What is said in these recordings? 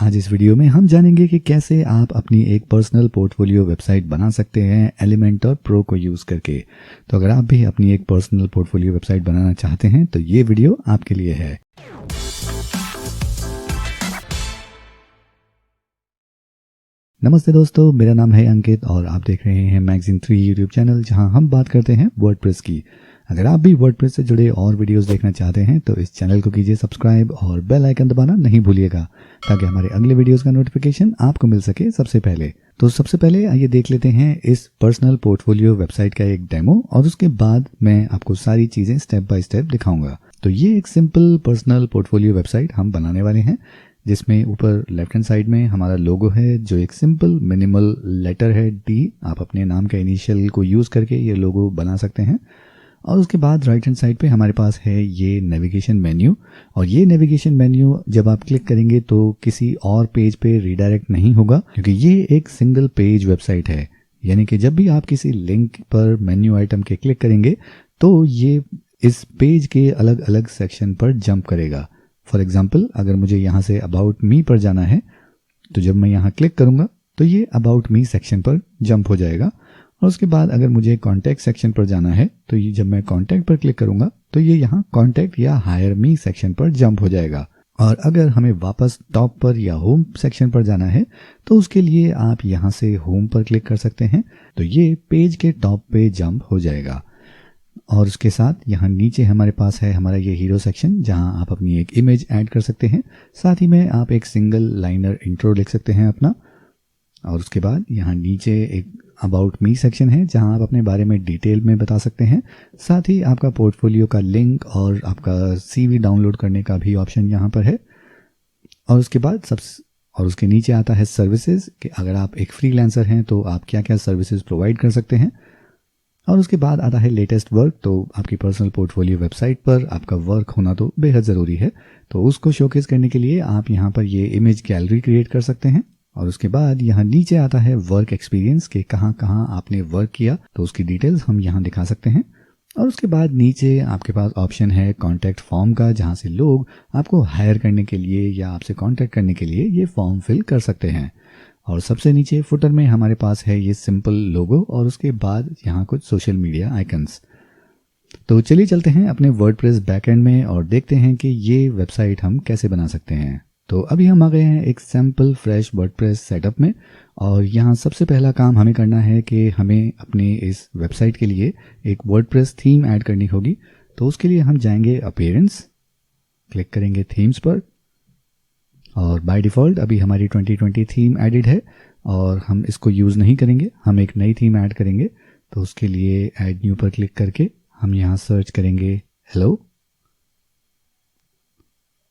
आज इस वीडियो में हम जानेंगे कि कैसे आप अपनी एक पर्सनल पोर्टफोलियो वेबसाइट बना सकते हैं एलिमेंटर प्रो को यूज़ करके। तो अगर आप भी अपनी एक पर्सनल पोर्टफोलियो वेबसाइट बनाना चाहते हैं तो ये वीडियो आपके लिए है। नमस्ते दोस्तों, मेरा नाम है अंकित और आप देख रहे हैं मैगजीन 3 यूट्यूब चैनल, जहां हम बात करते हैं वर्डप्रेस की। अगर आप भी वर्डप्रेस से जुड़े और वीडियोस देखना चाहते हैं तो इस चैनल को कीजिए सब्सक्राइब और बेल आइकन दबाना नहीं भूलिएगा, ताकि हमारे अगले वीडियोस का नोटिफिकेशन आपको मिल सके सबसे पहले। तो सबसे पहले आइए देख लेते हैं इस पर्सनल पोर्टफोलियो वेबसाइट का एक डेमो, और उसके बाद मैं आपको सारी चीज़ें स्टेप बाय स्टेप दिखाऊंगा। तो ये एक सिंपल पर्सनल पोर्टफोलियो वेबसाइट हम बनाने वाले हैं, जिसमें ऊपर लेफ्ट हैंड साइड में हमारा लोगो है, जो एक सिंपल मिनिमल लेटर है डी। आप अपने नाम का इनिशियल को यूज़ करके ये लोगो बना सकते हैं। और उसके बाद राइट हैंड साइड पे हमारे पास है ये नेविगेशन मेन्यू, और ये नेविगेशन मेन्यू जब आप क्लिक करेंगे तो किसी और पेज पे रीडायरेक्ट नहीं होगा, क्योंकि ये एक सिंगल पेज वेबसाइट है। यानी कि जब भी आप किसी लिंक पर मेन्यू आइटम के क्लिक करेंगे तो ये इस पेज के अलग अलग सेक्शन पर जंप करेगा। फॉर एग्जाम्पल, अगर मुझे यहाँ से अबाउट मी पर जाना है तो जब मैं यहाँ क्लिक करूँगा तो ये अबाउट मी सेक्शन पर जंप हो जाएगा। और उसके बाद अगर मुझे कॉन्टैक्ट सेक्शन पर जाना है तो ये जब मैं कॉन्टैक्ट पर क्लिक करूँगा तो ये यहाँ कॉन्टैक्ट या हायर मी सेक्शन पर जंप हो जाएगा। और अगर हमें वापस टॉप पर या होम सेक्शन पर जाना है तो उसके लिए आप यहाँ से होम पर क्लिक कर सकते हैं, तो ये पेज के टॉप पे जंप हो जाएगा। और उसके साथ यहाँ नीचे हमारे पास है हमारा ये हीरो सेक्शन, जहाँ आप अपनी एक इमेज ऐड कर सकते हैं। साथ ही में आप एक सिंगल लाइनर इंट्रो लिख सकते हैं अपना। और उसके बाद यहाँ नीचे एक अबाउट मी सेक्शन है, जहाँ आप अपने बारे में डिटेल में बता सकते हैं। साथ ही आपका पोर्टफोलियो का लिंक और आपका सीवी डाउनलोड करने का भी ऑप्शन यहाँ पर है। और उसके बाद और उसके नीचे आता है सर्विसेज, कि अगर आप एक फ्रीलांसर हैं तो आप क्या क्या सर्विसेज प्रोवाइड कर सकते हैं। और उसके बाद आता है लेटेस्ट वर्क, तो आपकी पर्सनल पोर्टफोलियो वेबसाइट पर आपका वर्क होना तो बेहद ज़रूरी है, तो उसको शोकेस करने के लिए आप यहाँ पर ये इमेज गैलरी क्रिएट कर सकते हैं। और उसके बाद यहाँ नीचे आता है वर्क एक्सपीरियंस, के कहाँ कहाँ आपने वर्क किया, तो उसकी डिटेल्स हम यहाँ दिखा सकते हैं। और उसके बाद नीचे आपके पास ऑप्शन है कॉन्टैक्ट फॉर्म का, जहाँ से लोग आपको हायर करने के लिए या आपसे कॉन्टैक्ट करने के लिए ये फॉर्म फिल कर सकते हैं। और सबसे नीचे फुटर में हमारे पास है ये सिंपल लोगो, और उसके बाद यहाँ कुछ सोशल मीडिया आइकन्स। तो चलिए चलते हैं अपने वर्डप्रेस बैकएंड में और देखते हैं कि ये वेबसाइट हम कैसे बना सकते हैं। तो अभी हम आ गए हैं एक सैम्पल फ्रेश वर्डप्रेस सेटअप में, और यहाँ सबसे पहला काम हमें करना है कि हमें अपने इस वेबसाइट के लिए एक वर्डप्रेस थीम ऐड करनी होगी। तो उसके लिए हम जाएंगे अपीयरेंस, क्लिक करेंगे थीम्स पर, और बाय डिफ़ॉल्ट अभी हमारी 2020 थीम एडिड है और हम इसको यूज़ नहीं करेंगे, हम एक नई थीम ऐड करेंगे। तो उसके लिए ऐड न्यू पर क्लिक करके हम यहाँ सर्च करेंगे हेलो,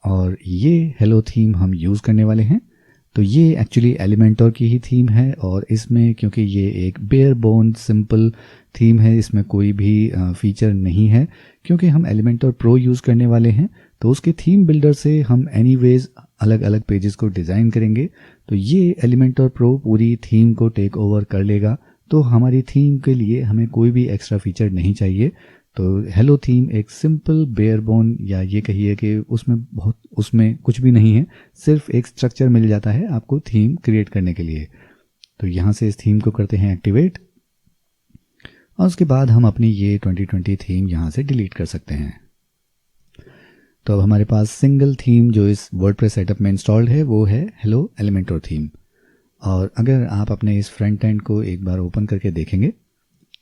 और ये हेलो थीम हम यूज़ करने वाले हैं। तो ये एक्चुअली एलिमेंटर की ही थीम है, और इसमें क्योंकि ये एक बेयर बोन सिंपल थीम है, इसमें कोई भी फीचर नहीं है। क्योंकि हम एलिमेंटर प्रो यूज़ करने वाले हैं तो उसके थीम बिल्डर से हम एनीवेज अलग अलग पेजेस को डिज़ाइन करेंगे। तो ये एलिमेंटर प्रो पूरी थीम को टेक ओवर कर लेगा, तो हमारी थीम के लिए हमें कोई भी एक्स्ट्रा फीचर नहीं चाहिए। तो हेलो थीम एक सिंपल बेयर बोन, या ये कहिए कि उसमें कुछ भी नहीं है, सिर्फ एक स्ट्रक्चर मिल जाता है आपको थीम क्रिएट करने के लिए। तो यहाँ से इस थीम को करते हैं एक्टिवेट, और उसके बाद हम अपनी ये 2020 थीम यहाँ से डिलीट कर सकते हैं। तो अब हमारे पास सिंगल थीम जो इस वर्डप्रेस सेटअप में इंस्टॉल्ड है वो है हेलो एलिमेंटर थीम। और अगर आप अपने इस फ्रंट एंड को एक बार ओपन करके देखेंगे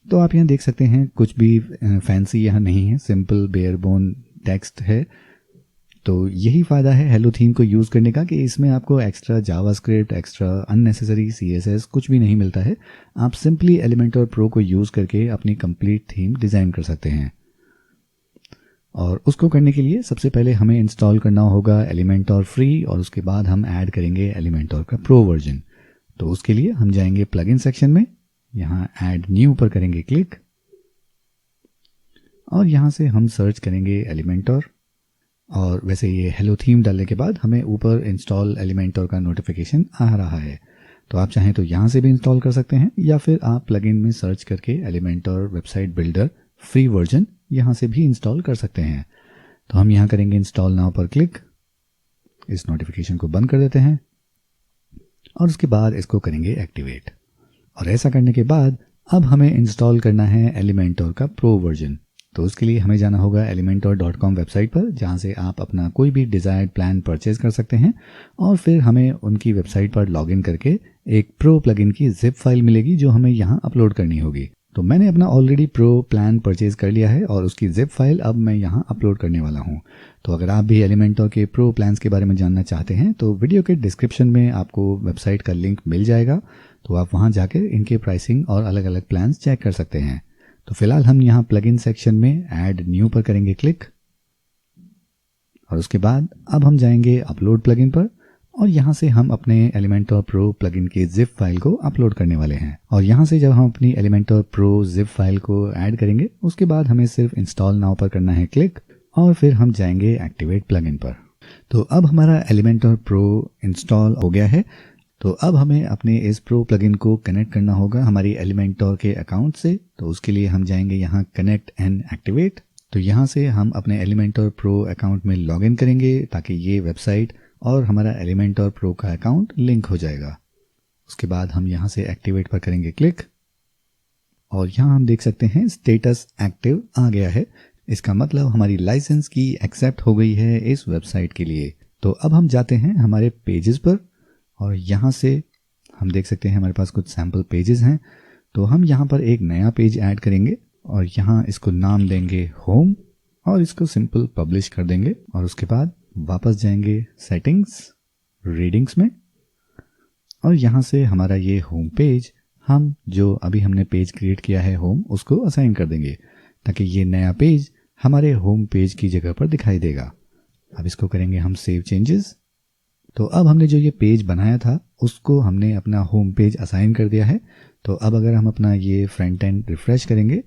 तो आप यहाँ देख सकते हैं कुछ भी फैंसी यहाँ नहीं है, सिंपल बेयर बोन टेक्स्ट है। तो यही फ़ायदा है हेलो थीम को यूज़ करने का, कि इसमें आपको extra JavaScript, extra unnecessary CSS कुछ भी नहीं मिलता है। आप सिंपली एलिमेंटर प्रो को यूज़ करके अपनी कंप्लीट थीम डिज़ाइन कर सकते हैं। और उसको करने के लिए सबसे पहले हमें इंस्टॉल करना होगा एलिमेंटर फ्री, और उसके बाद हम ऐड करेंगे एलिमेंटर का प्रो वर्जन। तो उसके लिए हम जाएंगे प्लगइन सेक्शन में, यहाँ ऐड न्यू पर करेंगे क्लिक, और यहाँ से हम सर्च करेंगे एलिमेंटर। और वैसे ये हेलो थीम डालने के बाद हमें ऊपर इंस्टॉल एलिमेंटर का नोटिफिकेशन आ रहा है। तो आप चाहें तो यहाँ से भी इंस्टॉल कर सकते हैं, या फिर आप प्लगइन में सर्च करके Elementor website builder free version यहाँ से भी इंस्टॉल कर सकते हैं। तो हम यहाँ करेंगे इंस्टॉल नाउ पर क्लिक, इस नोटिफिकेशन को बंद कर देते हैं। और उसके बाद इसको करेंगे एक्टिवेट। और ऐसा करने के बाद अब हमें इंस्टॉल करना है एलिमेंटोर का प्रो वर्जन। तो उसके लिए हमें जाना होगा elementor.com वेबसाइट पर, जहां से आप अपना कोई भी डिज़ायर्ड प्लान परचेज कर सकते हैं। और फिर हमें उनकी वेबसाइट पर लॉगिन करके एक प्रो प्लगइन की जिप फाइल मिलेगी जो हमें यहाँ अपलोड करनी होगी। तो मैंने अपना ऑलरेडी प्रो प्लान परचेज कर लिया है और उसकी जिप फाइल अब मैं यहाँ अपलोड करने वाला हूँ। तो अगर आप भी एलिमेंटर के प्रो प्लान्स के बारे में जानना चाहते हैं तो वीडियो के डिस्क्रिप्शन में आपको वेबसाइट का लिंक मिल जाएगा, तो आप वहाँ जाकर इनके प्राइसिंग और अलग अलग प्लान्स चेक कर सकते हैं। तो फिलहाल हम यहाँ प्लगइन सेक्शन में ऐड न्यू पर करेंगे क्लिक, और उसके बाद अब हम जाएंगे अपलोड प्लगइन पर, और यहाँ से हम अपने एलिमेंटर प्रो प्लगइन की जिप फाइल को अपलोड करने वाले हैं। और यहाँ से जब हम अपनी एलिमेंटर प्रो जिप फाइल को ऐड करेंगे उसके बाद हमें सिर्फ इंस्टॉल नाउ पर करना है क्लिक, और फिर हम जाएंगे एक्टिवेट प्लगइन पर। तो अब हमारा एलिमेंटर प्रो इंस्टॉल हो गया है। तो अब हमें अपने इस प्रो प्लगइन को कनेक्ट करना होगा हमारी एलिमेंटर के अकाउंट से। तो उसके लिए हम जाएंगे यहाँ कनेक्ट एंड एक्टिवेट। तो यहाँ से हम अपने एलिमेंटर प्रो अकाउंट में लॉगिन करेंगे ताकि ये वेबसाइट और हमारा एलिमेंटर प्रो का अकाउंट लिंक हो जाएगा। उसके बाद हम यहाँ से एक्टिवेट पर करेंगे क्लिक, और यहाँ हम देख सकते हैं स्टेटस एक्टिव आ गया है। इसका मतलब हमारी लाइसेंस की एक्सेप्ट हो गई है इस वेबसाइट के लिए। तो अब हम जाते हैं हमारे पेजेस पर, और यहाँ से हम देख सकते हैं हमारे पास कुछ सैम्पल पेजेस हैं। तो हम यहाँ पर एक नया पेज ऐड करेंगे और यहाँ इसको नाम देंगे होम, और इसको सिंपल पब्लिश कर देंगे। और उसके बाद वापस जाएंगे सेटिंग्स, रीडिंग्स में, और यहाँ से हमारा ये होम पेज हम जो अभी हमने पेज क्रिएट किया है होम, उसको असाइन कर देंगे ताकि ये नया पेज हमारे होम पेज की जगह पर दिखाई देगा। अब इसको करेंगे हम सेव चेंजेस। तो अब हमने जो ये पेज बनाया था उसको हमने अपना होम पेज असाइन कर दिया है। तो अब अगर हम अपना ये फ्रंट एंड रिफ्रेश करेंगे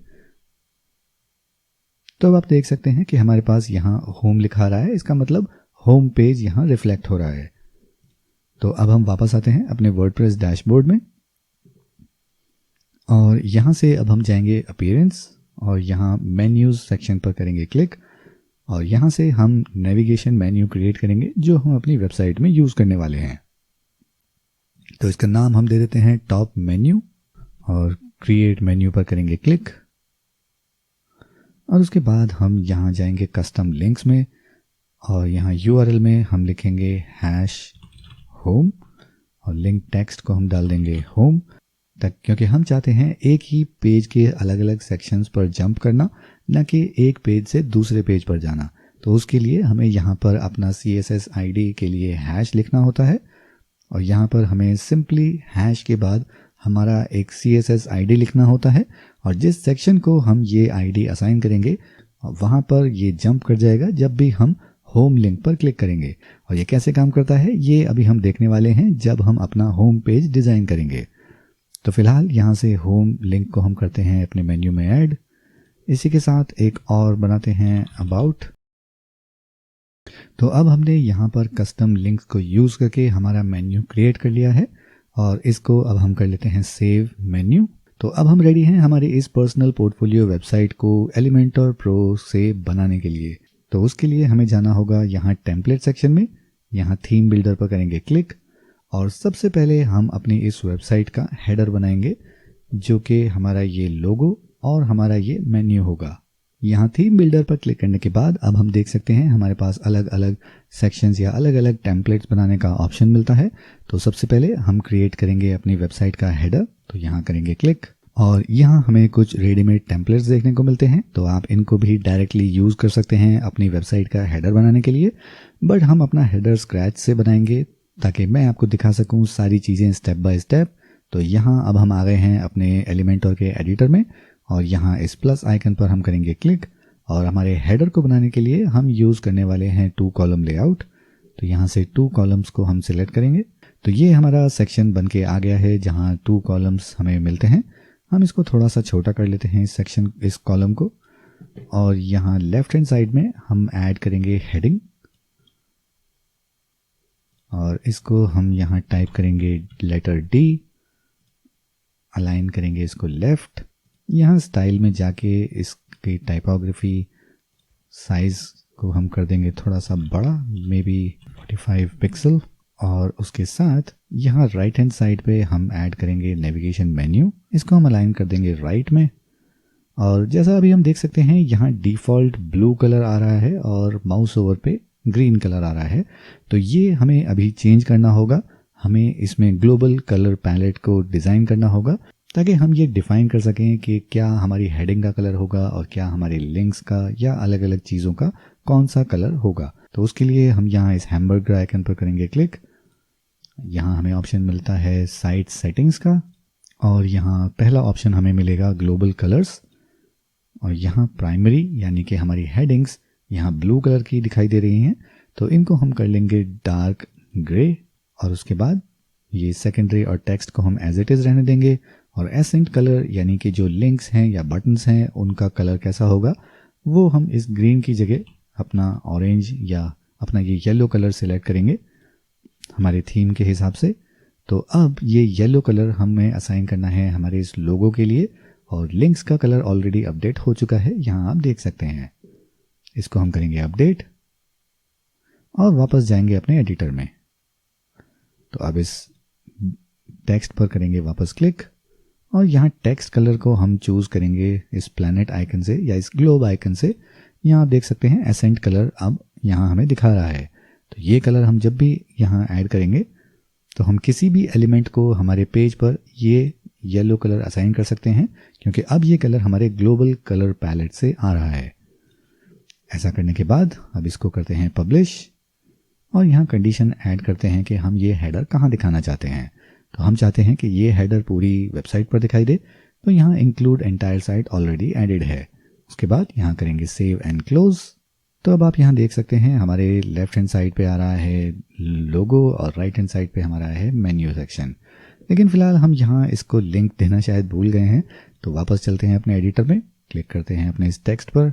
तो अब आप देख सकते हैं कि हमारे पास यहाँ होम लिखा रहा है, इसका मतलब होम पेज यहाँ रिफ्लेक्ट हो रहा है। तो अब हम वापस आते हैं अपने वर्डप्रेस डैशबोर्ड में, और यहाँ से अब हम जाएंगे अपीयरेंस, और यहाँ मेन्यूज सेक्शन पर करेंगे क्लिक, और यहाँ से हम नेविगेशन मेन्यू क्रिएट करेंगे जो हम अपनी वेबसाइट में यूज़ करने वाले हैं। तो इसका नाम हम दे देते हैं टॉप मेन्यू, और क्रिएट मेन्यू पर करेंगे क्लिक, और उसके बाद हम यहाँ जाएंगे कस्टम लिंक्स में, और यहाँ URL में हम लिखेंगे #home, और लिंक टेक्स्ट को हम डाल देंगे होम तक, क्योंकि हम चाहते हैं एक ही पेज के अलग अलग सेक्शंस पर जंप करना, न कि एक पेज से दूसरे पेज पर जाना। तो उसके लिए हमें यहाँ पर अपना CSS ID के लिए हैश लिखना होता है, और यहाँ पर हमें सिंपली हैश के बाद हमारा एक CSS ID लिखना होता है, और जिस सेक्शन को हम ये ID असाइन करेंगे वहाँ पर ये जंप कर जाएगा जब भी हम होम लिंक पर क्लिक करेंगे। और ये कैसे काम करता है ये अभी हम देखने वाले हैं जब हम अपना होम पेज डिज़ाइन करेंगे। तो फिलहाल यहाँ से होम लिंक को हम करते हैं अपने मेन्यू में ऐड। इसी के साथ एक और बनाते हैं अबाउट। तो अब हमने यहाँ पर कस्टम लिंक्स को यूज़ करके हमारा मेन्यू क्रिएट कर लिया है, और इसको अब हम कर लेते हैं सेव मेन्यू। तो अब हम रेडी हैं हमारी इस पर्सनल पोर्टफोलियो वेबसाइट को एलिमेंटर प्रो से बनाने के लिए। तो उसके लिए हमें जाना होगा यहाँ टेम्पलेट सेक्शन में, यहाँ थीम बिल्डर पर करेंगे क्लिक, और सबसे पहले हम अपनी इस वेबसाइट का हेडर बनाएंगे जो कि हमारा ये लोगो और हमारा ये मेन्यू होगा। यहाँ थीम बिल्डर पर क्लिक करने के बाद अब हम देख सकते हैं हमारे पास अलग अलग सेक्शंस या अलग अलग टेम्पलेट्स बनाने का ऑप्शन मिलता है। तो सबसे पहले हम क्रिएट करेंगे अपनी वेबसाइट का हेडर। तो यहाँ करेंगे क्लिक, और यहाँ हमें कुछ रेडीमेड टेम्पलेट्स देखने को मिलते हैं, तो आप इनको भी डायरेक्टली यूज़ कर सकते हैं अपनी वेबसाइट का हेडर बनाने के लिए। बट हम अपना हेडर स्क्रैच से बनाएंगे ताकि मैं आपको दिखा सकूँ सारी चीज़ें स्टेप बाय स्टेप। तो यहाँ अब हम आ गए हैं अपने एलिमेंटर के एडिटर में, और यहाँ इस प्लस आइकन पर हम करेंगे क्लिक, और हमारे हेडर को बनाने के लिए हम यूज़ करने वाले हैं 2 कॉलम लेआउट। तो यहाँ से 2 कॉलम्स को हम सिलेक्ट करेंगे। तो ये हमारा सेक्शन बन के आ गया है जहाँ 2 कॉलम्स हमें मिलते हैं। हम इसको थोड़ा सा छोटा कर लेते हैं इस कॉलम को, और यहाँ लेफ्ट हैंड साइड में हम ऐड करेंगे हेडिंग, और इसको हम यहाँ टाइप करेंगे लेटर D, अलाइन करेंगे इसको लेफ्ट। यहाँ स्टाइल में जाके इसकी टाइपोग्राफी साइज को हम कर देंगे थोड़ा सा बड़ा, मे बी 45 पिक्सल, और उसके साथ यहाँ राइट हैंड साइड पे हम ऐड करेंगे नेविगेशन मेन्यू। इसको हम अलाइन कर देंगे राइट में। और जैसा अभी हम देख सकते हैं यहाँ डिफ़ॉल्ट ब्लू कलर आ रहा है और माउस ओवर पे ग्रीन कलर आ रहा है। तो ये हमें अभी चेंज करना होगा। हमें इसमें ग्लोबल कलर पैलेट को डिज़ाइन करना होगा ताकि हम ये डिफ़ाइन कर सकें कि क्या हमारी हेडिंग का कलर होगा और क्या हमारी लिंक्स का या अलग अलग चीज़ों का कौन सा कलर होगा। तो उसके लिए हम यहाँ इस हैमबर्गर आइकन पर करेंगे क्लिक। यहाँ हमें ऑप्शन मिलता है साइट सेटिंग्स का और यहाँ पहला ऑप्शन हमें मिलेगा ग्लोबल कलर्स। और यहाँ प्राइमरी यानी कि हमारी हेडिंग्स यहाँ ब्लू कलर की दिखाई दे रही हैं, तो इनको हम कर लेंगे डार्क ग्रे। और उसके बाद ये सेकेंडरी और टेक्स्ट को हम एज इट इज़ रहने देंगे। और एसेंट कलर यानी कि जो लिंक्स हैं या बटन्स हैं उनका कलर कैसा होगा वो हम इस ग्रीन की जगह अपना ऑरेंज या अपना ये येलो कलर सिलेक्ट करेंगे हमारे थीम के हिसाब से। तो अब ये येलो कलर हमें असाइन करना है हमारे इस लोगो के लिए। और लिंक्स का कलर ऑलरेडी अपडेट हो चुका है, यहाँ आप देख सकते हैं। इसको हम करेंगे अपडेट और वापस जाएंगे अपने एडिटर में। तो अब इस टेक्स्ट पर करेंगे वापस क्लिक और यहाँ टेक्स्ट कलर को हम चूज़ करेंगे इस प्लैनेट आइकन से या इस ग्लोब आइकन से। यहाँ आप देख सकते हैं एसेंट कलर अब यहाँ हमें दिखा रहा है। तो ये कलर हम जब भी यहाँ ऐड करेंगे तो हम किसी भी एलिमेंट को हमारे पेज पर ये येलो कलर असाइन कर सकते हैं, क्योंकि अब ये कलर हमारे ग्लोबल कलर पैलेट से आ रहा है। ऐसा करने के बाद अब इसको करते हैं पब्लिश और यहाँ कंडीशन ऐड करते हैं कि हम ये हेडर कहाँ दिखाना चाहते हैं। तो हम चाहते हैं कि ये हेडर पूरी वेबसाइट पर दिखाई दे, तो यहाँ include entire site already added है। उसके बाद यहाँ करेंगे सेव एंड क्लोज। तो अब आप यहाँ देख सकते हैं हमारे लेफ्ट हैंड साइड पे आ रहा है लोगो और राइट हैंड साइड पे हमारा है मेन्यू सेक्शन। लेकिन फ़िलहाल हम यहाँ इसको लिंक देना शायद भूल गए हैं, तो वापस चलते हैं अपने एडिटर में, क्लिक करते हैं अपने इस टेक्स्ट पर,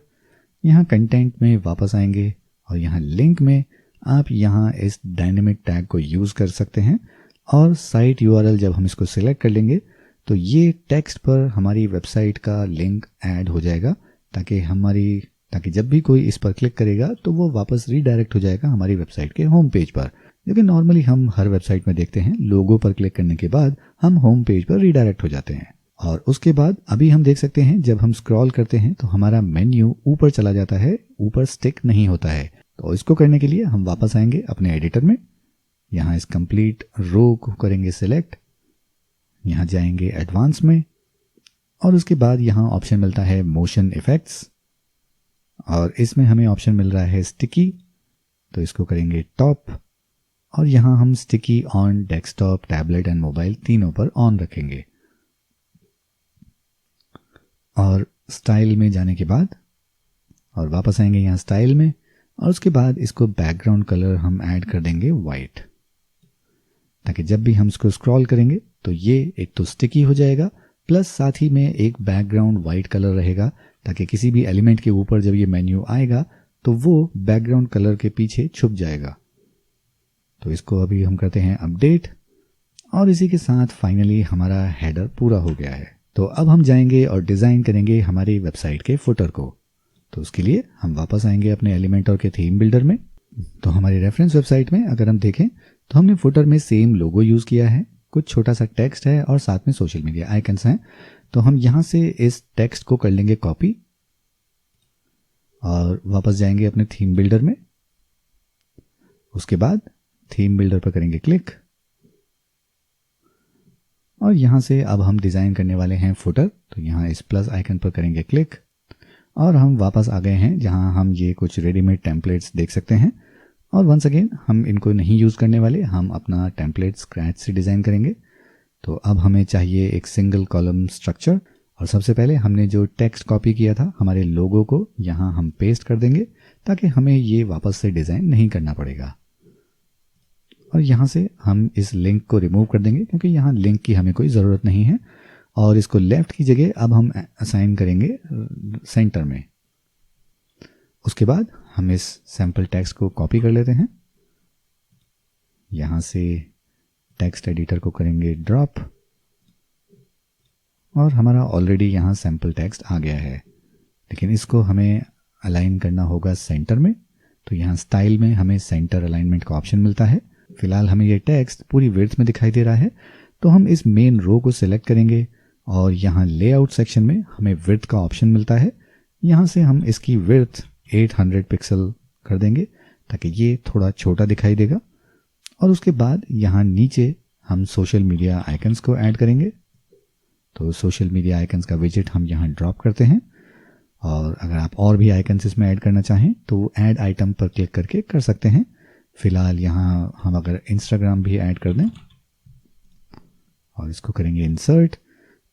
यहाँ कंटेंट में वापस आएंगे और यहाँ लिंक में आप यहाँ इस डायनेमिक टैग को यूज़ कर सकते हैं। और साइट यूआरएल जब हम इसको सिलेक्ट कर लेंगे तो ये टेक्स्ट पर हमारी वेबसाइट का लिंक ऐड हो जाएगा ताकि जब भी कोई इस पर क्लिक करेगा तो वो वापस रीडायरेक्ट हो जाएगा हमारी वेबसाइट के होम पेज पर। क्योंकि नॉर्मली हम हर वेबसाइट में देखते हैं लोगो पर क्लिक करने के बाद हम होम पेज पर रीडायरेक्ट हो जाते हैं। और उसके बाद अभी हम देख सकते हैं जब हम स्क्रॉल करते हैं तो हमारा मेन्यू ऊपर चला जाता है, ऊपर स्टिक नहीं होता है। तो इसको करने के लिए हम वापस आएंगे अपने एडिटर में, यहाँ इस कंप्लीट रो को करेंगे सिलेक्ट, यहाँ जाएंगे एडवांस में और उसके बाद यहाँ ऑप्शन मिलता है मोशन इफेक्ट्स और इसमें हमें ऑप्शन मिल रहा है स्टिकी। तो इसको करेंगे टॉप और यहाँ हम sticky on desktop, tablet and mobile तीनों पर ऑन रखेंगे। और स्टाइल में जाने के बाद और वापस आएंगे यहाँ स्टाइल में और उसके बाद इसको बैकग्राउंड कलर हम ऐड कर देंगे वाइट, ताकि जब भी हम इसको स्क्रॉल करेंगे तो ये एक तो स्टिकी हो जाएगा प्लस साथ ही में एक बैकग्राउंड वाइट कलर रहेगा, ताकि किसी भी एलिमेंट के ऊपर जब ये मेन्यू आएगा तो वो बैकग्राउंड कलर के पीछे छुप जाएगा। तो इसको अभी हम करते हैं अपडेट और इसी के साथ फाइनली हमारा हेडर पूरा हो गया है। तो अब हम जाएंगे और डिज़ाइन करेंगे हमारी वेबसाइट के फुटर को। तो उसके लिए हम वापस आएंगे अपने एलिमेंटर के थीम बिल्डर में। तो हमारी रेफरेंस वेबसाइट में अगर हम देखें तो हमने फुटर में सेम लोगो यूज़ किया है, कुछ छोटा सा टेक्स्ट है और साथ में सोशल मीडिया आइकन्स हैं। तो हम यहाँ से इस टेक्स्ट को कर लेंगे कॉपी और वापस जाएंगे अपने थीम बिल्डर में। उसके बाद थीम बिल्डर पर करेंगे क्लिक और यहाँ से अब हम डिज़ाइन करने वाले हैं फुटर। तो यहाँ इस प्लस आइकन पर करेंगे क्लिक और हम वापस आ गए हैं जहाँ हम ये कुछ रेडीमेड टेम्पलेट्स देख सकते हैं। और वंस अगेन हम इनको नहीं यूज़ करने वाले, हम अपना टेम्पलेट स्क्रैच से डिज़ाइन करेंगे। तो अब हमें चाहिए एक सिंगल कॉलम स्ट्रक्चर और सबसे पहले हमने जो टेक्स्ट कॉपी किया था हमारे लोगो को यहाँ हम पेस्ट कर देंगे ताकि हमें ये वापस से डिज़ाइन नहीं करना पड़ेगा। और यहाँ से हम इस लिंक को रिमूव कर देंगे क्योंकि यहाँ लिंक की हमें कोई ज़रूरत नहीं है और इसको लेफ़्ट की जगह अब हम असाइन करेंगे सेंटर में। उसके बाद हम इस सैम्पल टेक्स्ट को कॉपी कर लेते हैं, यहाँ से टेक्स्ट एडिटर को करेंगे ड्रॉप और हमारा ऑलरेडी यहाँ सैम्पल टेक्स्ट आ गया है, लेकिन इसको हमें अलाइन करना होगा सेंटर में। तो यहाँ स्टाइल में हमें सेंटर अलाइनमेंट का ऑप्शन मिलता है फिलहाल हमें ये टेक्स्ट पूरी विड्थ में दिखाई दे रहा है, तो हम इस मेन रो को सिलेक्ट करेंगे और यहाँ लेआउट सेक्शन में हमें विड्थ का ऑप्शन मिलता है। यहाँ से हम इसकी विड्थ 800 पिक्सल कर देंगे ताकि ये थोड़ा छोटा दिखाई देगा। और उसके बाद यहाँ नीचे हम सोशल मीडिया आइकन्स को ऐड करेंगे। तो सोशल मीडिया आइकन्स का विजेट हम यहाँ ड्रॉप करते हैं, और अगर आप और भी आइकन्स इसमें ऐड करना चाहें तो ऐड आइटम पर क्लिक करके कर सकते हैं। फिलहाल यहाँ हम अगर इंस्टाग्राम भी ऐड कर दें और इसको करेंगे इंसर्ट,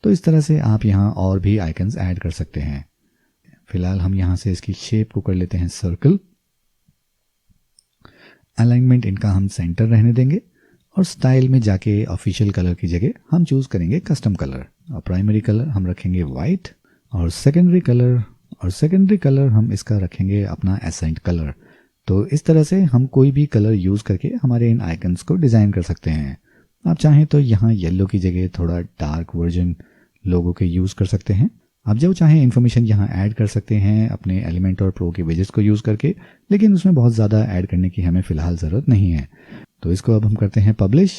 तो इस तरह से आप यहाँ और भी आइकन्स ऐड कर सकते हैं। फिलहाल हम यहाँ से इसकी शेप को कर लेते हैं सर्कल। अलाइनमेंट इनका हम सेंटर रहने देंगे और स्टाइल में जाके ऑफिशियल कलर की जगह हम चूज करेंगे कस्टम कलर। और प्राइमरी कलर हम रखेंगे वाइट, और सेकेंडरी कलर हम इसका रखेंगे अपना एसेंट कलर। तो इस तरह से हम कोई भी कलर यूज करके हमारे इन आइकन्स को डिजाइन कर सकते हैं। आप चाहें तो यहाँ येलो की जगह थोड़ा डार्क वर्जन लोगो के यूज कर सकते हैं। आप जो चाहें इन्फॉर्मेशन यहाँ ऐड कर सकते हैं अपने एलिमेंटर प्रो के विजेट्स को यूज करके, लेकिन उसमें बहुत ज़्यादा ऐड करने की हमें फिलहाल ज़रूरत नहीं है। तो इसको अब हम करते हैं पब्लिश।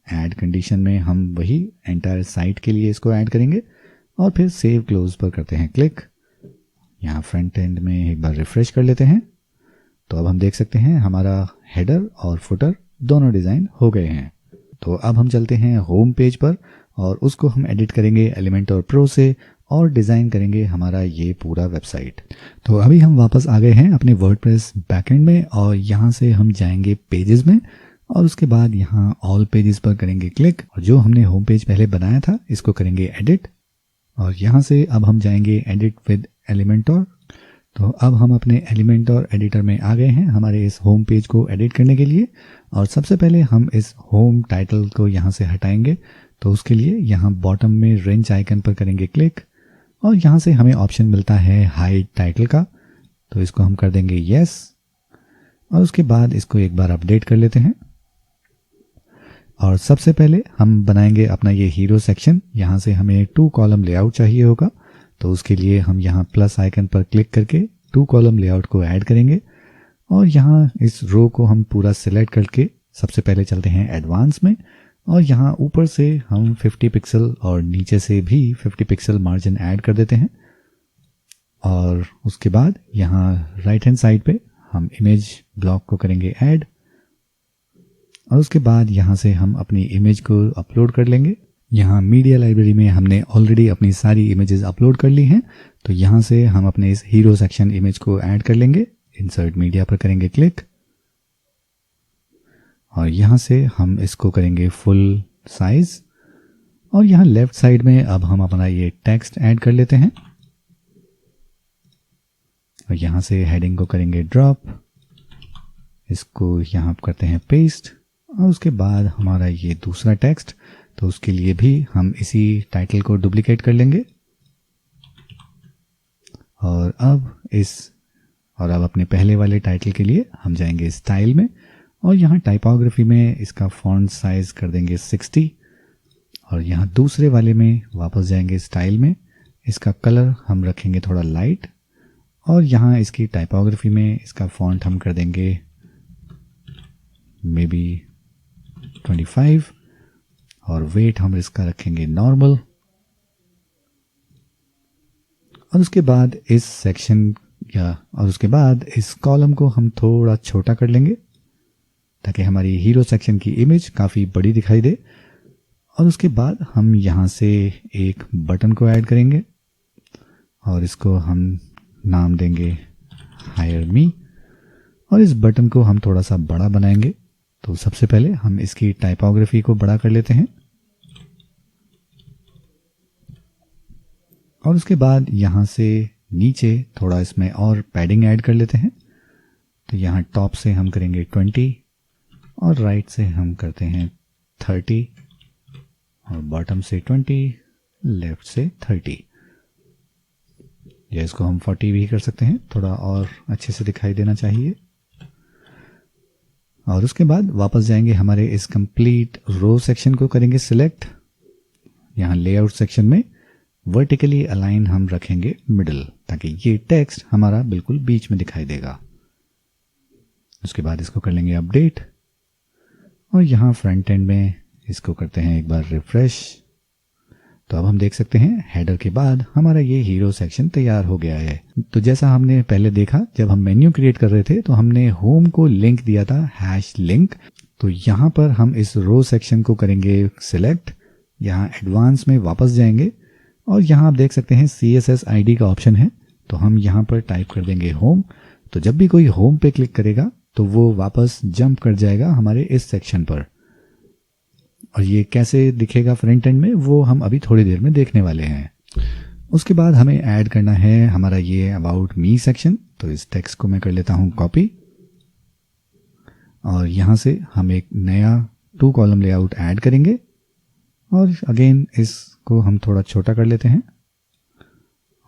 ऐड कंडीशन में हम वही एंटायर साइट के लिए इसको ऐड करेंगे और फिर सेव क्लोज पर करते हैं क्लिक। यहाँ फ्रंट एंड में एक बार रिफ्रेश कर लेते हैं, तो अब हम देख सकते हैं हमारा हेडर और फुटर दोनों डिज़ाइन हो गए हैं। तो अब हम चलते हैं होम पेज पर और उसको हम एडिट करेंगे एलिमेंटर प्रो से और डिज़ाइन करेंगे हमारा ये पूरा वेबसाइट। तो अभी हम वापस आ गए हैं अपने वर्डप्रेस बैकएंड में, और यहाँ से हम जाएंगे पेजेस में और उसके बाद यहाँ ऑल पेजेस पर करेंगे क्लिक, और जो हमने होम पेज पहले बनाया था इसको करेंगे एडिट, और यहाँ से अब हम जाएंगे एडिट विद एलिमेंटर। तो अब हम अपने एलिमेंटर एडिटर में आ गए हैं हमारे इस होम पेज को एडिट करने के लिए। और सबसे पहले हम इस होम टाइटल को यहाँ से हटाएंगे, तो उसके लिए यहाँ बॉटम में रेंज आइकन पर करेंगे क्लिक, और यहाँ से हमें ऑप्शन मिलता है हाइड टाइटल का, तो इसको हम कर देंगे यस, और उसके बाद इसको एक बार अपडेट कर लेते हैं। और सबसे पहले हम बनाएंगे अपना ये हीरो सेक्शन। यहाँ से हमें 2 कॉलम लेआउट चाहिए होगा, तो उसके लिए हम यहाँ प्लस आइकन पर क्लिक करके 2 कॉलम लेआउट को ऐड करेंगे, और यहाँ इस रो को हम पूरा सिलेक्ट करके सबसे पहले चलते हैं एडवांस में, और यहाँ ऊपर से हम 50 पिक्सल और नीचे से भी 50 पिक्सल मार्जिन ऐड कर देते हैं। और उसके बाद यहाँ राइट हैंड साइड पे हम इमेज ब्लॉक को करेंगे ऐड, और उसके बाद यहाँ से हम अपनी इमेज को अपलोड कर लेंगे। यहाँ मीडिया लाइब्रेरी में हमने ऑलरेडी अपनी सारी इमेजेस अपलोड कर ली हैं, तो यहाँ से हम अपने इस हीरो सेक्शन इमेज को ऐड कर लेंगे। इंसर्ट मीडिया पर करेंगे क्लिक, और यहाँ से हम इसको करेंगे फुल साइज, और यहाँ लेफ्ट साइड में अब हम अपना ये टेक्स्ट ऐड कर लेते हैं, और यहाँ से हेडिंग को करेंगे ड्रॉप, इसको यहाँ करते हैं पेस्ट, और उसके बाद हमारा ये दूसरा टेक्स्ट, तो उसके लिए भी हम इसी टाइटल को डुप्लीकेट कर लेंगे। और अब अपने पहले वाले टाइटल के लिए हम जाएंगे स्टाइल में, और यहाँ टाइपोग्राफी में इसका फॉन्ट साइज कर देंगे 60, और यहाँ दूसरे वाले में वापस जाएंगे स्टाइल में, इसका कलर हम रखेंगे थोड़ा लाइट, और यहाँ इसकी टाइपोग्राफी में इसका फॉन्ट हम कर देंगे मे बी 25, और वेट हम इसका रखेंगे नॉर्मल। और उसके बाद इस कॉलम को हम थोड़ा छोटा कर लेंगे ताकि हमारी हीरो सेक्शन की इमेज काफ़ी बड़ी दिखाई दे। और उसके बाद हम यहाँ से एक बटन को ऐड करेंगे, और इसको हम नाम देंगे हायर मी, और इस बटन को हम थोड़ा सा बड़ा बनाएंगे। तो सबसे पहले हम इसकी टाइपोग्राफी को बड़ा कर लेते हैं, और उसके बाद यहाँ से नीचे थोड़ा इसमें और पैडिंग ऐड कर लेते हैं। तो यहाँ टॉप से हम करेंगे 20, और राइट से हम करते हैं 30, और बॉटम से 20, लेफ्ट से 30, या इसको हम 40 भी कर सकते हैं, थोड़ा और अच्छे से दिखाई देना चाहिए। और उसके बाद वापस जाएंगे हमारे इस कंप्लीट रो सेक्शन को करेंगे सिलेक्ट। यहाँ लेआउट सेक्शन में वर्टिकली अलाइन हम रखेंगे मिडल, ताकि ये टेक्स्ट हमारा बिल्कुल बीच में दिखाई देगा। उसके बाद इसको कर लेंगे अपडेट, और यहाँ फ्रंट एंड में इसको करते हैं एक बार रिफ्रेश। तो अब हम देख सकते हैं हेडर के बाद हमारा ये हीरो सेक्शन तैयार हो गया है। तो जैसा हमने पहले देखा, जब हम मेन्यू क्रिएट कर रहे थे तो हमने होम को लिंक दिया था #लिंक। तो यहाँ पर हम इस रो सेक्शन को करेंगे सिलेक्ट, यहाँ एडवांस में वापस जाएंगे और यहाँ आप देख सकते हैं CSS ID का ऑप्शन है। तो हम यहाँ पर टाइप कर देंगे होम। तो जब भी कोई होम पे क्लिक करेगा तो वो वापस जंप कर जाएगा हमारे इस सेक्शन पर। और ये कैसे दिखेगा फ्रंट एंड में वो हम अभी थोड़ी देर में देखने वाले हैं। उसके बाद हमें ऐड करना है हमारा ये अबाउट मी सेक्शन। तो इस टेक्स्ट को मैं कर लेता हूँ कॉपी और यहाँ से हम एक नया 2 कॉलम लेआउट ऐड करेंगे और अगेन इसको हम थोड़ा छोटा कर लेते हैं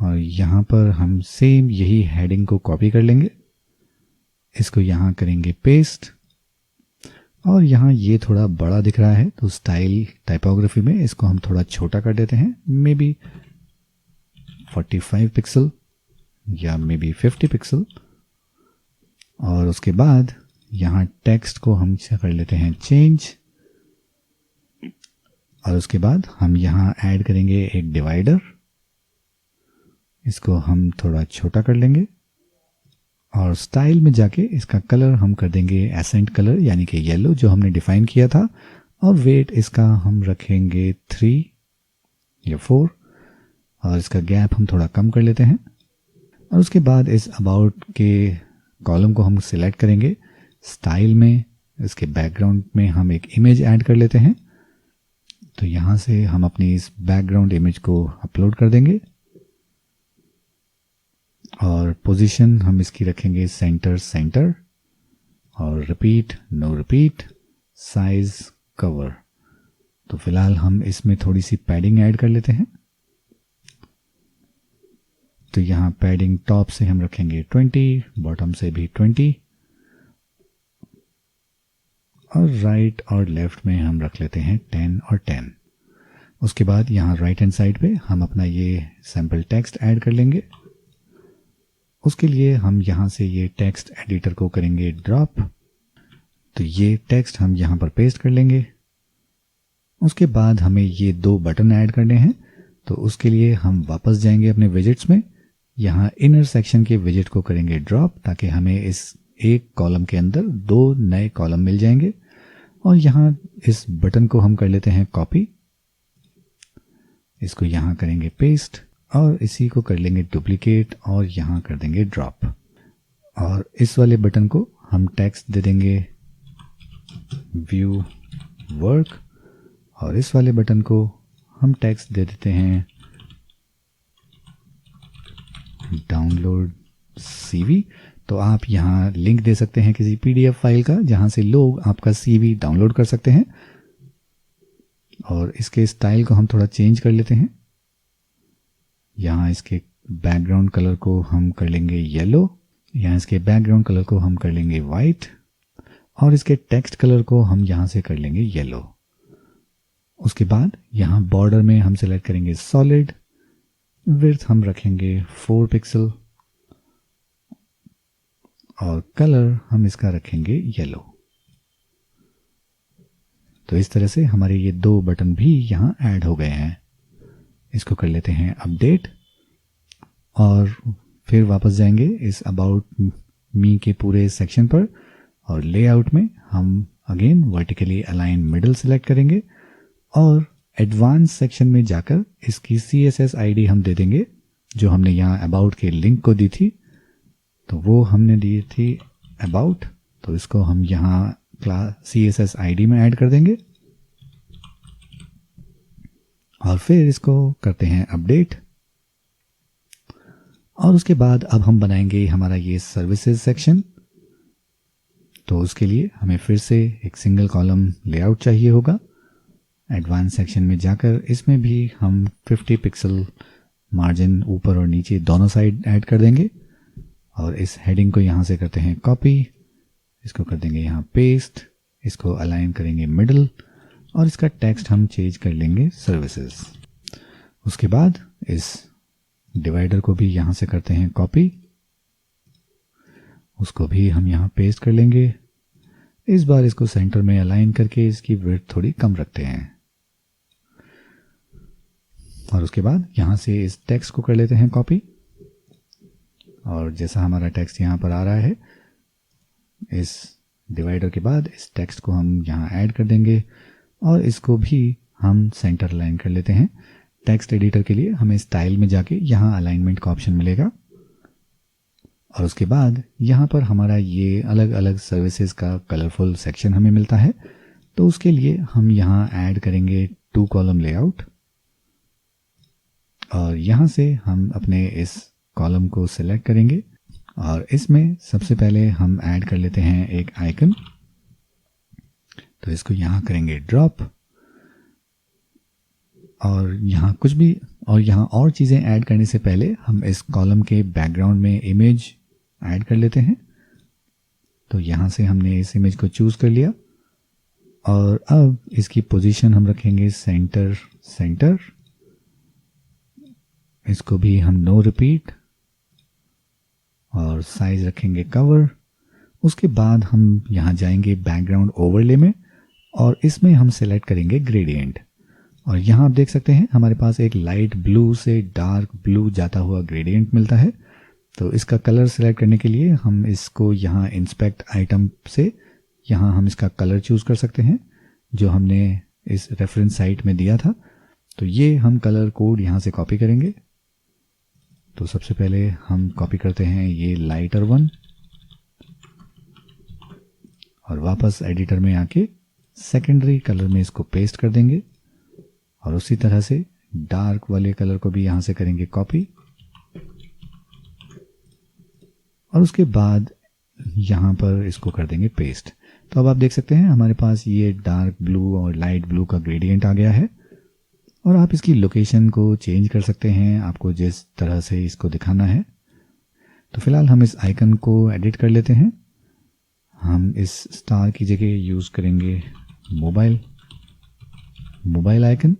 और यहाँ पर हम सेम यही हेडिंग को कॉपी कर लेंगे, इसको यहाँ करेंगे पेस्ट और यहाँ ये थोड़ा बड़ा दिख रहा है तो स्टाइल टाइपोग्राफी में इसको हम थोड़ा छोटा कर देते हैं, मे बी 45 पिक्सल या मे बी 50 पिक्सल। और उसके बाद यहाँ टेक्स्ट को हम कर लेते हैं चेंज और उसके बाद हम यहाँ ऐड करेंगे एक डिवाइडर, इसको हम थोड़ा छोटा कर लेंगे और स्टाइल में जाके इसका कलर हम कर देंगे एसेंट कलर यानी कि येलो जो हमने डिफाइन किया था। और वेट इसका हम रखेंगे 3 या 4 और इसका गैप हम थोड़ा कम कर लेते हैं। और उसके बाद इस अबाउट के कॉलम को हम सिलेक्ट करेंगे, स्टाइल में इसके बैकग्राउंड में हम एक इमेज ऐड कर लेते हैं। तो यहाँ से हम अपनी इस बैकग्राउंड इमेज को अपलोड कर देंगे और पोजीशन हम इसकी रखेंगे सेंटर और repeat no repeat, size cover. तो फिलहाल हम इसमें थोड़ी सी पैडिंग ऐड कर लेते हैं। तो यहाँ पैडिंग टॉप से हम रखेंगे 20, बॉटम से भी 20 और राइट और लेफ्ट में हम रख लेते हैं 10 और 10। उसके बाद यहाँ राइट हैंड साइड पे हम अपना ये सैम्पल टेक्स्ट ऐड कर लेंगे। उसके लिए हम यहाँ से ये टेक्स्ट एडिटर को करेंगे ड्रॉप। तो ये टेक्स्ट हम यहाँ पर पेस्ट कर लेंगे। उसके बाद हमें ये 2 बटन ऐड करने हैं। तो उसके लिए हम वापस जाएंगे अपने विजेट्स में, यहाँ इनर सेक्शन के विजेट को करेंगे ड्रॉप ताकि हमें इस एक कॉलम के अंदर 2 नए कॉलम मिल जाएंगे। और यहाँ इस बटन को हम कर लेते हैं कॉपी, इसको यहाँ करेंगे पेस्ट और इसी को कर लेंगे डुप्लीकेट और यहाँ कर देंगे ड्रॉप। और इस वाले बटन को हम टेक्स्ट दे देंगे व्यू वर्क और इस वाले बटन को हम टेक्स्ट दे देते हैं डाउनलोड CV। तो आप यहाँ लिंक दे सकते हैं किसी PDF फाइल का जहाँ से लोग आपका CV डाउनलोड कर सकते हैं। और इसके स्टाइल को हम थोड़ा चेंज कर लेते हैं, यहाँ इसके बैकग्राउंड कलर को हम कर लेंगे येलो, यहाँ इसके बैकग्राउंड कलर को हम कर लेंगे वाइट और इसके टेक्स्ट कलर को हम यहाँ से कर लेंगे येलो। उसके बाद यहाँ बॉर्डर में हम सेलेक्ट करेंगे सॉलिड, विड्थ हम रखेंगे 4 पिक्सल और कलर हम इसका रखेंगे येलो। तो इस तरह से हमारे ये 2 बटन भी यहाँ ऐड हो गए हैं। इसको कर लेते हैं अपडेट और फिर वापस जाएंगे इस अबाउट मी के पूरे सेक्शन पर और लेआउट में हम again vertically align middle select करेंगे और एडवांस सेक्शन में जाकर इसकी CSS ID हम दे देंगे जो हमने यहाँ अबाउट के लिंक को दी थी। तो वो हमने दी थी अबाउट, तो इसको हम यहाँ क्लास CSS ID में ऐड कर देंगे और फिर इसको करते हैं अपडेट। और उसके बाद अब हम बनाएंगे हमारा ये सर्विसेज सेक्शन। तो उसके लिए हमें फिर से एक सिंगल कॉलम लेआउट चाहिए होगा। एडवांस सेक्शन में जाकर इसमें भी हम 50 पिक्सल मार्जिन ऊपर और नीचे दोनों साइड ऐड कर देंगे और इस हेडिंग को यहाँ से करते हैं कॉपी, इसको कर देंगे यहाँ पेस्ट, इसको अलाइन करेंगे मिडल और इसका टेक्स्ट हम चेंज कर लेंगे सर्विसेज। उसके बाद इस डिवाइडर को भी यहाँ से करते हैं कॉपी, उसको भी हम यहाँ पेस्ट कर लेंगे। इस बार इसको सेंटर में अलाइन करके इसकी विड्थ थोड़ी कम रखते हैं। और उसके बाद यहाँ से इस टेक्स्ट को कर लेते हैं कॉपी, और जैसा हमारा टेक्स्ट यहाँ पर आ रहा है, इस डिवाइडर के बाद इस टेक्स्ट को हम यहाँ ऐड कर देंगे और इसको भी हम सेंटर अलाइन कर लेते हैं। टेक्स्ट एडिटर के लिए हमें स्टाइल में जाके यहाँ अलाइनमेंट का ऑप्शन मिलेगा और उसके बाद यहाँ पर हमारा ये अलग अलग सर्विसेज का कलरफुल सेक्शन हमें मिलता है। तो उसके लिए हम यहाँ ऐड करेंगे 2 कॉलम लेआउट और यहाँ से हम अपने इस कॉलम को सिलेक्ट करेंगे और इसमें सबसे पहले हम ऐड कर लेते हैं एक आइकन। तो इसको यहाँ करेंगे ड्रॉप और यहाँ कुछ भी, और यहाँ और चीज़ें ऐड करने से पहले हम इस कॉलम के बैकग्राउंड में इमेज ऐड कर लेते हैं। तो यहाँ से हमने इस इमेज को चूज़ कर लिया और अब इसकी पोजीशन हम रखेंगे सेंटर सेंटर। इसको भी हम नो रिपीट और साइज रखेंगे कवर। उसके बाद हम यहाँ जाएंगे बैकग्राउंड ओवरले में और इसमें हम सेलेक्ट करेंगे ग्रेडियंट। और यहाँ आप देख सकते हैं हमारे पास एक लाइट ब्लू से डार्क ब्लू जाता हुआ ग्रेडियंट मिलता है। तो इसका कलर सेलेक्ट करने के लिए हम इसको यहाँ इंस्पेक्ट आइटम से यहाँ हम इसका कलर चूज़ कर सकते हैं जो हमने इस रेफरेंस साइट में दिया था। तो ये हम कलर कोड यहाँ से कॉपी करेंगे। तो सबसे पहले हम कॉपी करते हैं ये लाइटर 1 और वापस एडिटर में आके सेकेंडरी कलर में इसको पेस्ट कर देंगे और उसी तरह से डार्क वाले कलर को भी यहाँ से करेंगे कॉपी और उसके बाद यहाँ पर इसको कर देंगे पेस्ट। तो अब आप देख सकते हैं हमारे पास ये डार्क ब्लू और लाइट ब्लू का ग्रेडियंट आ गया है और आप इसकी लोकेशन को चेंज कर सकते हैं आपको जिस तरह से इसको दिखाना है। तो फिलहाल हम इस आइकन को एडिट कर लेते हैं। हम इस स्टार की जगह यूज़ करेंगे मोबाइल आइकन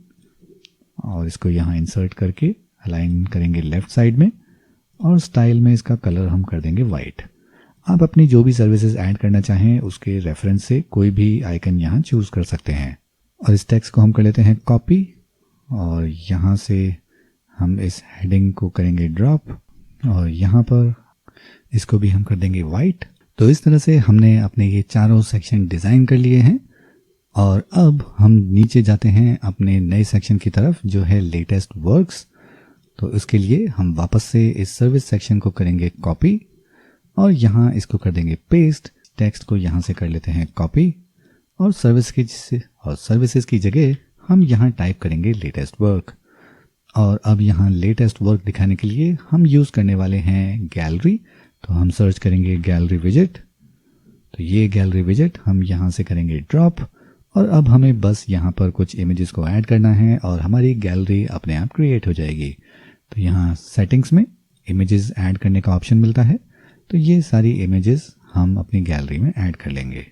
और इसको यहाँ इंसर्ट करके अलाइन करेंगे लेफ्ट साइड में और स्टाइल में इसका कलर हम कर देंगे वाइट। आप अपनी जो भी सर्विसेज ऐड करना चाहें उसके रेफरेंस से कोई भी आइकन यहाँ चूज़ कर सकते हैं। और इस टेक्स्ट को हम कर लेते हैं कॉपी और यहाँ से हम इस हेडिंग को करेंगे ड्रॉप और यहाँ पर इसको भी हम कर देंगे वाइट। तो इस तरह से हमने अपने ये चारों सेक्शन डिज़ाइन कर लिए हैं और अब हम नीचे जाते हैं अपने नए सेक्शन की तरफ जो है लेटेस्ट वर्क्स। तो इसके लिए हम वापस से इस सर्विस सेक्शन को करेंगे कॉपी और यहाँ इसको कर देंगे पेस्ट। टेक्स्ट को यहाँ से कर लेते हैं कॉपी और सर्विसेज की जगह हम यहाँ टाइप करेंगे लेटेस्ट वर्क। और अब यहाँ लेटेस्ट वर्क दिखाने के लिए हम यूज़ करने वाले हैं गैलरी। तो हम सर्च करेंगे गैलरी विजेट। तो ये गैलरी विजेट हम यहाँ से करेंगे ड्रॉप और अब हमें बस यहाँ पर कुछ इमेजेस को ऐड करना है और हमारी गैलरी अपने आप क्रिएट हो जाएगी। तो यहाँ सेटिंग्स में इमेजेस ऐड करने का ऑप्शन मिलता है। तो ये सारी इमेजेस हम अपनी गैलरी में ऐड कर लेंगे।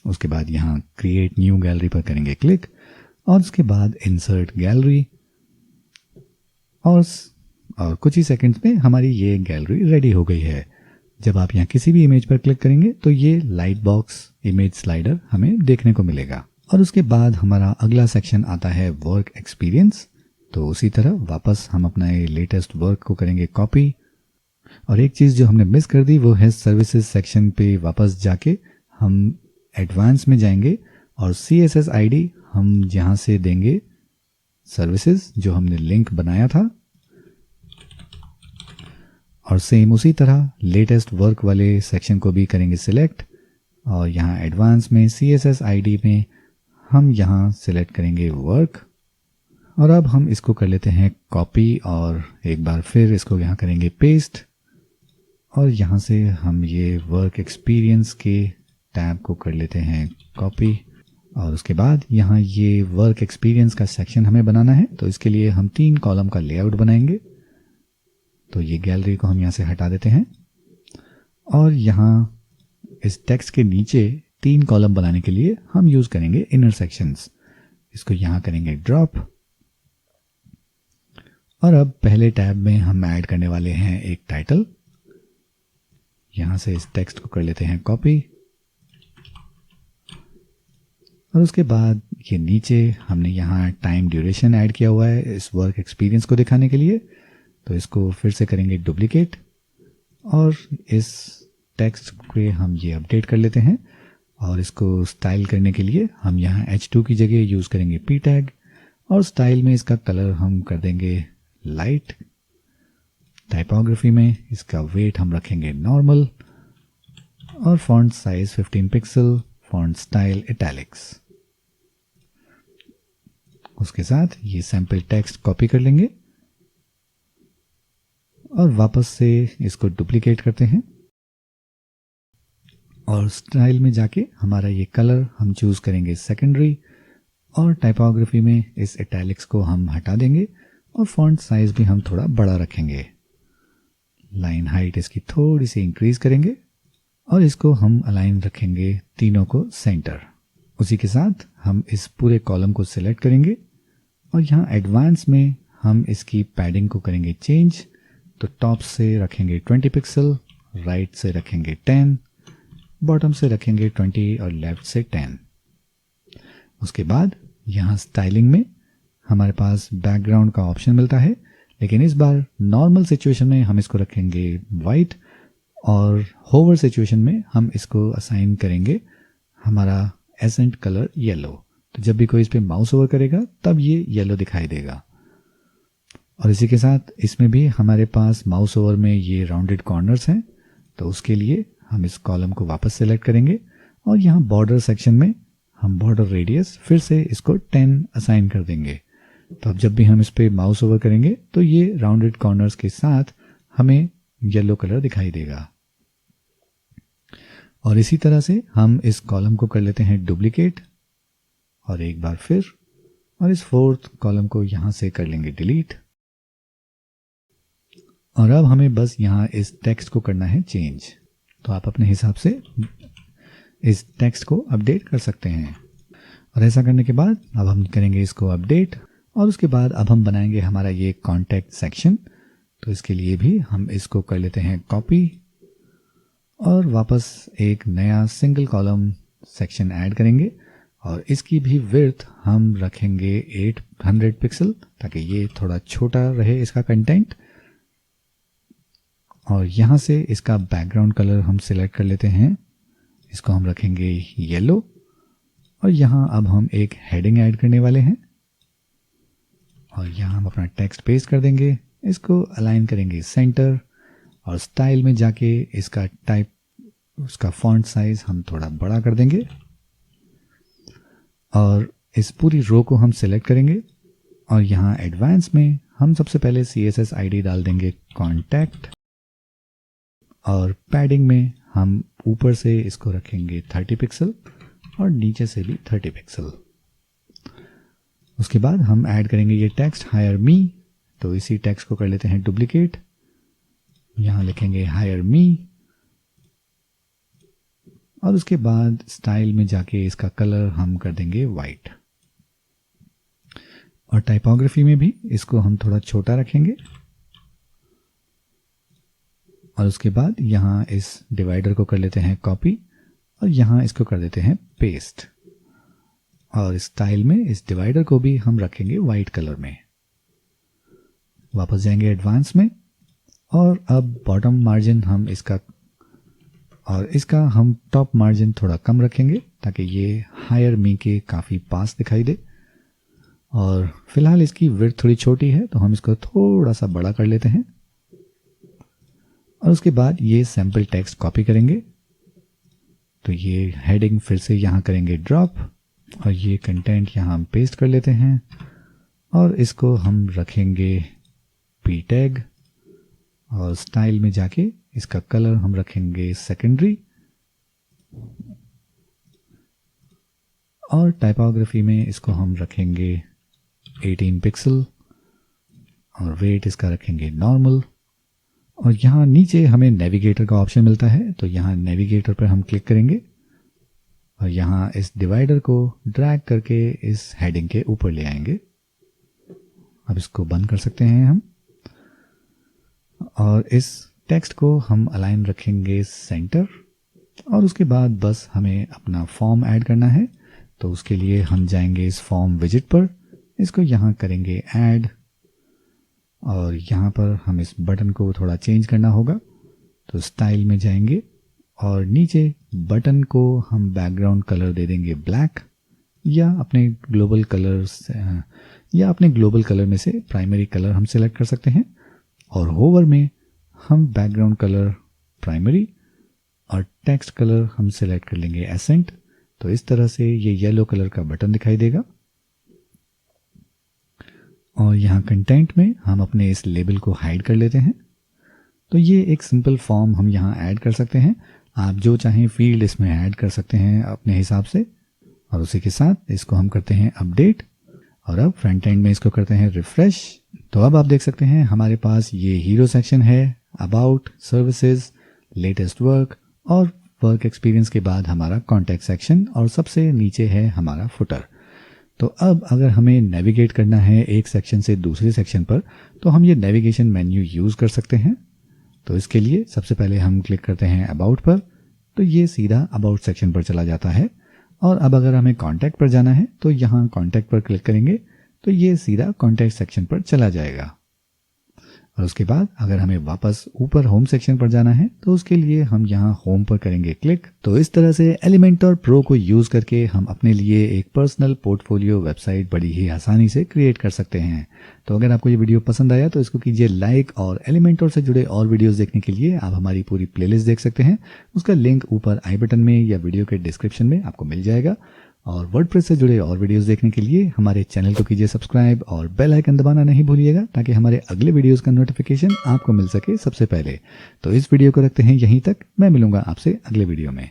उसके बाद यहाँ क्रिएट न्यू गैलरी पर करेंगे क्लिक और उसके बाद इंसर्ट गैलरी और कुछ ही सेकंड्स में हमारी ये गैलरी रेडी हो गई है। जब आप यहाँ किसी भी इमेज पर क्लिक करेंगे तो ये लाइट बॉक्स इमेज स्लाइडर हमें देखने को मिलेगा। और उसके बाद हमारा अगला सेक्शन आता है वर्क एक्सपीरियंस। तो उसी तरह वापस हम अपना ये लेटेस्ट वर्क को करेंगे कॉपी और एक चीज़ जो हमने मिस कर दी वो है सर्विसेज सेक्शन पे वापस जाके हम एडवांस में जाएंगे और CSS ID हम यहाँ से देंगे सर्विसेज जो हमने लिंक बनाया था और सेम उसी तरह लेटेस्ट वर्क वाले सेक्शन को भी करेंगे सिलेक्ट और यहाँ एडवांस में CSS ID में हम यहाँ सिलेक्ट करेंगे वर्क और अब हम इसको कर लेते हैं कॉपी और एक बार फिर इसको यहाँ करेंगे पेस्ट और यहाँ से हम ये वर्क एक्सपीरियंस के टैब को कर लेते हैं कॉपी और उसके बाद यहाँ ये वर्क एक्सपीरियंस का सेक्शन हमें बनाना है। तो इसके लिए हम 3 कॉलम का लेआउट बनाएंगे। तो ये गैलरी को हम यहाँ से हटा देते हैं और यहाँ इस टेक्स्ट के नीचे 3 कॉलम बनाने के लिए हम यूज़ करेंगे इनर सेक्शंस। इसको यहाँ करेंगे ड्रॉप और अब पहले टैब में हम ऐड करने वाले हैं एक टाइटल। यहाँ से इस टेक्स्ट को कर लेते हैं कॉपी और उसके बाद ये नीचे हमने यहाँ टाइम ड्यूरेशन ऐड किया हुआ है इस वर्क एक्सपीरियंस को दिखाने के लिए, तो इसको फिर से करेंगे डुप्लीकेट और इस टेक्स्ट के हम ये अपडेट कर लेते हैं। और इसको स्टाइल करने के लिए हम यहाँ H2 की जगह यूज़ करेंगे P टैग और स्टाइल में इसका कलर हम कर देंगे लाइट। टाइपोग्राफी में इसका वेट हम रखेंगे नॉर्मल और font size 15 pixel, font style italics. उसके साथ ये सैम्पल टेक्स्ट कॉपी कर लेंगे और वापस से इसको डुप्लीकेट करते हैं और स्टाइल में जाके हमारा ये कलर हम चूज करेंगे सेकेंडरी और टाइपोग्राफी में इस इटैलिक्स को हम हटा देंगे और फॉन्ट साइज भी हम थोड़ा बड़ा रखेंगे। लाइन हाइट इसकी थोड़ी सी इंक्रीज करेंगे और इसको हम अलाइन रखेंगे तीनों को सेंटर। उसी के साथ हम इस पूरे कॉलम को सिलेक्ट करेंगे और यहाँ एडवांस में हम इसकी पैडिंग को करेंगे चेंज। तो टॉप से रखेंगे 20 पिक्सल, राइट से रखेंगे 10, बॉटम से रखेंगे 20 और लेफ्ट से 10। उसके बाद यहाँ स्टाइलिंग में हमारे पास बैकग्राउंड का ऑप्शन मिलता है, लेकिन इस बार नॉर्मल सिचुएशन में हम इसको रखेंगे वाइट और होवर सिचुएशन में हम इसको असाइन करेंगे हमारा एसेंट कलर येलो। तो जब भी कोई इस पे माउस ओवर करेगा तब ये येलो दिखाई देगा। और इसी के साथ इसमें भी हमारे पास माउस ओवर में ये राउंडेड कॉर्नर्स हैं, तो उसके लिए हम इस कॉलम को वापस सेलेक्ट करेंगे और यहाँ बॉर्डर सेक्शन में हम बॉर्डर रेडियस फिर से इसको 10 असाइन कर देंगे। तो अब जब भी हम इस पे माउस ओवर करेंगे तो ये राउंडेड कॉर्नर्स के साथ हमें येलो कलर दिखाई देगा। और इसी तरह से हम इस कॉलम को कर लेते हैं डुप्लीकेट और एक बार फिर, और इस फोर्थ कॉलम को यहाँ से कर लेंगे डिलीट। और अब हमें बस यहाँ इस टेक्स्ट को करना है चेंज। तो आप अपने हिसाब से इस टेक्स्ट को अपडेट कर सकते हैं। और ऐसा करने के बाद अब हम करेंगे इसको अपडेट और उसके बाद अब हम बनाएंगे हमारा ये कॉन्टैक्ट सेक्शन। तो इसके लिए भी हम इसको कर लेते हैं कॉपी और वापस एक नया सिंगल कॉलम सेक्शन ऐड करेंगे और इसकी भी विड्थ हम रखेंगे 800 पिक्सल ताकि ये थोड़ा छोटा रहे इसका कंटेंट। और यहाँ से इसका बैकग्राउंड कलर हम सिलेक्ट कर लेते हैं, इसको हम रखेंगे येलो और यहाँ अब हम एक हेडिंग ऐड करने वाले हैं और यहाँ हम अपना टेक्स्ट पेस्ट कर देंगे, इसको अलाइन करेंगे सेंटर और स्टाइल में जाके इसका टाइप, उसका फॉन्ट साइज हम थोड़ा बड़ा कर देंगे और इस पूरी रो को हम सिलेक्ट करेंगे और यहाँ एडवांस में हम सबसे पहले CSS ID डाल देंगे कॉन्टैक्ट और पैडिंग में हम ऊपर से इसको रखेंगे 30 पिक्सल और नीचे से भी 30 पिक्सल। उसके बाद हम ऐड करेंगे ये टेक्स्ट हायर मी। तो इसी टेक्स्ट को कर लेते हैं डुप्लीकेट, यहाँ लिखेंगे हायर मी और उसके बाद स्टाइल में जाके इसका कलर हम कर देंगे वाइट। और टाइपोग्राफी में भी इसको हम थोड़ा छोटा रखेंगे और उसके बाद यहाँ इस डिवाइडर को कर लेते हैं कॉपी और यहाँ इसको कर देते हैं पेस्ट और स्टाइल में इस डिवाइडर को भी हम रखेंगे वाइट कलर में। वापस जाएंगे एडवांस में और अब बॉटम मार्जिन हम इसका और इसका हम टॉप मार्जिन थोड़ा कम रखेंगे ताकि ये हायर मी के काफ़ी पास दिखाई दे। और फिलहाल इसकी विड्थ थोड़ी छोटी है तो हम इसको थोड़ा सा बड़ा कर लेते हैं और उसके बाद ये सैम्पल टेक्स्ट कॉपी करेंगे। तो ये हेडिंग फिर से यहाँ करेंगे ड्रॉप और ये कंटेंट यहाँ हम पेस्ट कर लेते हैं और इसको हम रखेंगे P टैग और स्टाइल में जाके इसका कलर हम रखेंगे सेकेंडरी और टाइपोग्राफी में इसको हम रखेंगे 18 पिक्सल और वेट इसका रखेंगे नॉर्मल। और यहाँ नीचे हमें नेविगेटर का ऑप्शन मिलता है, तो यहाँ नेविगेटर पर हम क्लिक करेंगे और यहाँ इस डिवाइडर को ड्रैग करके इस हेडिंग के ऊपर ले आएंगे। अब इसको बंद कर सकते हैं हम और इस टेक्स्ट को हम अलाइन रखेंगे सेंटर और उसके बाद बस हमें अपना फॉर्म ऐड करना है। तो उसके लिए हम जाएंगे इस फॉर्म विजिट पर, इसको यहाँ करेंगे ऐड, और यहाँ पर हम इस बटन को थोड़ा चेंज करना होगा। तो स्टाइल में जाएंगे और नीचे बटन को हम बैकग्राउंड कलर दे देंगे ब्लैक, या अपने ग्लोबल कलर में से प्राइमरी कलर हम सेलेक्ट कर सकते हैं। और होवर में हम बैकग्राउंड कलर प्राइमरी और टेक्स्ट कलर हम सेलेक्ट कर लेंगे एसेंट। तो इस तरह से ये येलो कलर का बटन दिखाई देगा। और यहाँ कंटेंट में हम अपने इस लेबल को हाइड कर लेते हैं। तो ये एक सिंपल फॉर्म हम यहाँ ऐड कर सकते हैं। आप जो चाहें फील्ड इसमें ऐड कर सकते हैं अपने हिसाब से। और उसी के साथ इसको हम करते हैं अपडेट, और अब फ्रंट एंड में इसको करते हैं रिफ्रेश। तो अब आप देख सकते हैं हमारे पास ये हीरो सेक्शन है, अबाउट, सर्विसेज, लेटेस्ट वर्क और वर्क एक्सपीरियंस के बाद हमारा कॉन्टैक्ट सेक्शन, और सबसे नीचे है हमारा फुटर। तो अब अगर हमें नेविगेट करना है एक सेक्शन से दूसरे सेक्शन पर, तो हम ये नेविगेशन मेन्यू यूज़ कर सकते हैं। तो इसके लिए सबसे पहले हम क्लिक करते हैं अबाउट पर, तो ये सीधा अबाउट सेक्शन पर चला जाता है। और अब अगर हमें कॉन्टैक्ट पर जाना है तो यहाँ कॉन्टैक्ट पर क्लिक करेंगे तो ये सीधा कॉन्टैक्ट सेक्शन पर चला जाएगा। और उसके बाद अगर हमें वापस ऊपर होम सेक्शन पर जाना है तो उसके लिए हम यहाँ होम पर करेंगे क्लिक। तो इस तरह से एलिमेंटर प्रो को यूज़ करके हम अपने लिए एक पर्सनल पोर्टफोलियो वेबसाइट बड़ी ही आसानी से क्रिएट कर सकते हैं। तो अगर आपको ये वीडियो पसंद आया तो इसको कीजिए लाइक, और एलिमेंटर से जुड़े और वीडियोस देखने के लिए आप हमारी पूरी प्लेलिस्ट देख सकते हैं। उसका लिंक ऊपर आई बटन में या वीडियो के डिस्क्रिप्शन में आपको मिल जाएगा। और वर्डप्रेस से जुड़े और वीडियोस देखने के लिए हमारे चैनल को कीजिए सब्सक्राइब, और बेल आइकन दबाना नहीं भूलिएगा ताकि हमारे अगले वीडियोस का नोटिफिकेशन आपको मिल सके सबसे पहले। तो इस वीडियो को रखते हैं यहीं तक, मैं मिलूंगा आपसे अगले वीडियो में।